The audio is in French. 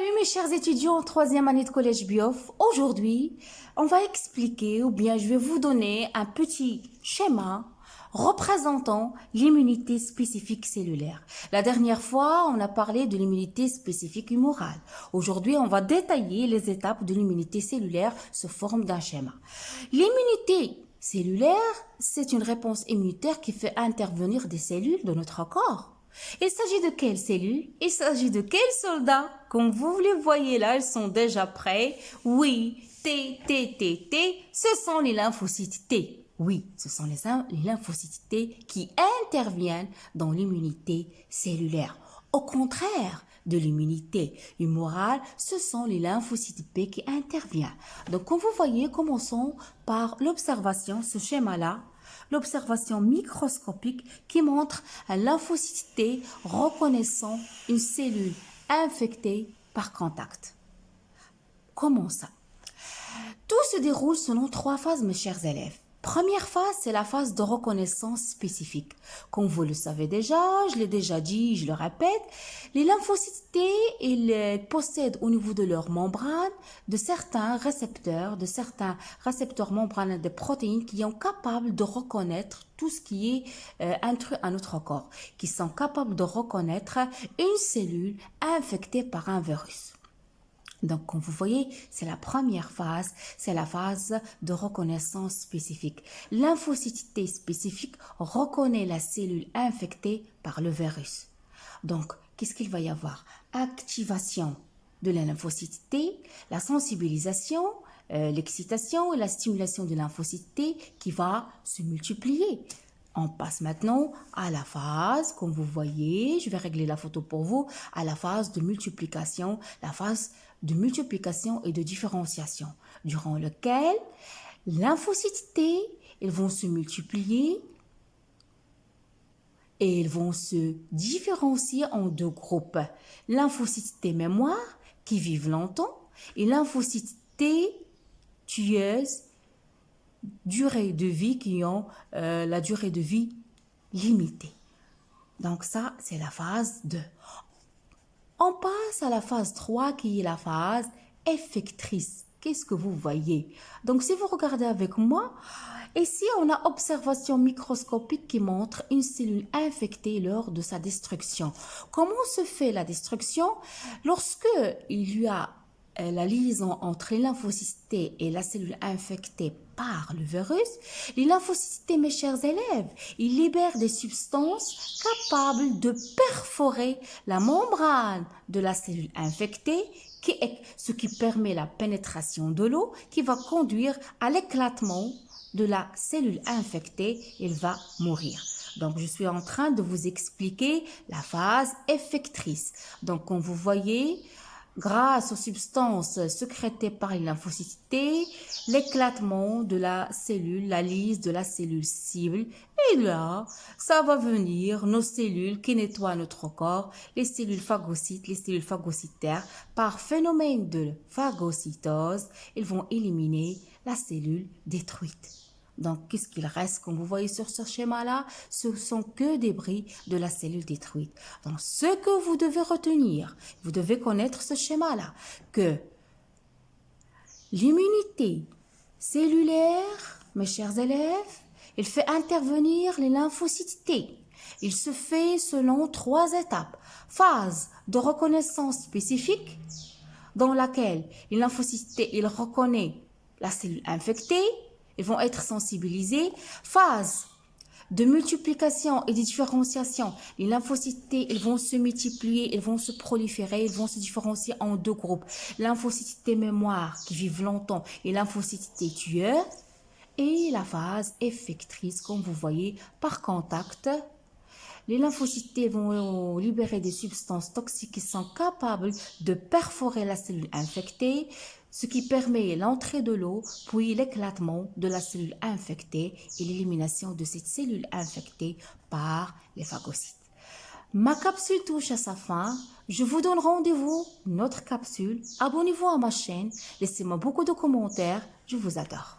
Salut mes chers étudiants en troisième année de collège Biof. Aujourd'hui, on va expliquer ou bien je vais vous donner un petit schéma représentant l'immunité spécifique cellulaire. La dernière fois, on a parlé de l'immunité spécifique humorale. Aujourd'hui, on va détailler les étapes de l'immunité cellulaire sous forme d'un schéma. L'immunité cellulaire, c'est une réponse immunitaire qui fait intervenir des cellules de notre corps. Il s'agit de quelles cellules? Il s'agit de quels soldats? Comme vous les voyez là, ils sont déjà prêts. Oui, T, ce sont les lymphocytes T. Oui, ce sont les lymphocytes T qui interviennent dans l'immunité cellulaire. Au contraire de l'immunité humorale, ce sont les lymphocytes B qui interviennent. Donc, comme vous voyez, commençons par l'observation, ce schéma-là. L'observation microscopique qui montre un lymphocyte T reconnaissant une cellule infectée par contact. Comment ça? Tout se déroule selon 3 phases, mes chers élèves. Première phase, c'est la phase de reconnaissance spécifique. Comme vous le savez déjà, je l'ai déjà dit, je le répète, les lymphocytes T, ils possèdent au niveau de leur membrane de certains récepteurs membranaires des protéines qui sont capables de reconnaître tout ce qui est intrus à notre corps, qui sont capables de reconnaître une cellule infectée par un virus. Donc, comme vous voyez, c'est la première phase, c'est la phase de reconnaissance spécifique. Lymphocyte T spécifique reconnaît la cellule infectée par le virus. Donc, qu'est-ce qu'il va y avoir? Activation de la lymphocyte T, la sensibilisation, l'excitation et la stimulation de lymphocyte T qui va se multiplier. On passe maintenant à la phase, comme vous voyez, je vais régler la photo pour vous, à la phase de multiplication, la phase de multiplication et de différenciation, durant lequel les lymphocytes T, ils vont se multiplier et ils vont se différencier en 2 groupes. Lymphocytes T mémoire, qui vivent longtemps, et lymphocytes T tueuses, durée de vie qui ont la durée de vie limitée. Donc ça, c'est la phase 2. On passe à la phase 3 qui est la phase effectrice. Qu'est-ce que vous voyez? Donc si vous regardez avec moi, ici on a observation microscopique qui montre une cellule infectée lors de sa destruction. Comment se fait la destruction? Lorsque il y a la liaison entre les lymphocytes T et la cellule infectée par le virus, les lymphocytes T, mes chers élèves, ils libèrent des substances capables de perforer la membrane de la cellule infectée, ce qui permet la pénétration de l'eau qui va conduire à l'éclatement de la cellule infectée, elle va mourir. Donc, je suis en train de vous expliquer la phase effectrice. Donc, comme vous voyez, grâce aux substances sécrétées par les lymphocytes T, l'éclatement de la cellule, la lyse de la cellule cible, et là, ça va venir nos cellules qui nettoient notre corps, les cellules phagocytes, les cellules phagocytaires, par phénomène de phagocytose, ils vont éliminer la cellule détruite. Donc, qu'est-ce qu'il reste, comme vous voyez sur ce schéma-là? Ce sont que des débris de la cellule détruite. Donc, ce que vous devez retenir, vous devez connaître ce schéma-là, que l'immunité cellulaire, mes chers élèves, il fait intervenir les lymphocytes T. Il se fait selon 3 étapes. Phase de reconnaissance spécifique, dans laquelle les lymphocytes T, il reconnaît la cellule infectée, ils vont être sensibilisés. Phase de multiplication et de différenciation. Les lymphocytes T, ils vont se multiplier, ils vont se proliférer, ils vont se différencier en 2 groupes. Lymphocytes T mémoire qui vivent longtemps et lymphocytes T tueurs. Et la phase effectrice, comme vous voyez, par contact. Les lymphocytes T vont libérer des substances toxiques qui sont capables de perforer la cellule infectée, ce qui permet l'entrée de l'eau, puis l'éclatement de la cellule infectée et l'élimination de cette cellule infectée par les phagocytes. Ma capsule touche à sa fin. Je vous donne rendez-vous dans notre capsule. Abonnez-vous à ma chaîne. Laissez-moi beaucoup de commentaires. Je vous adore.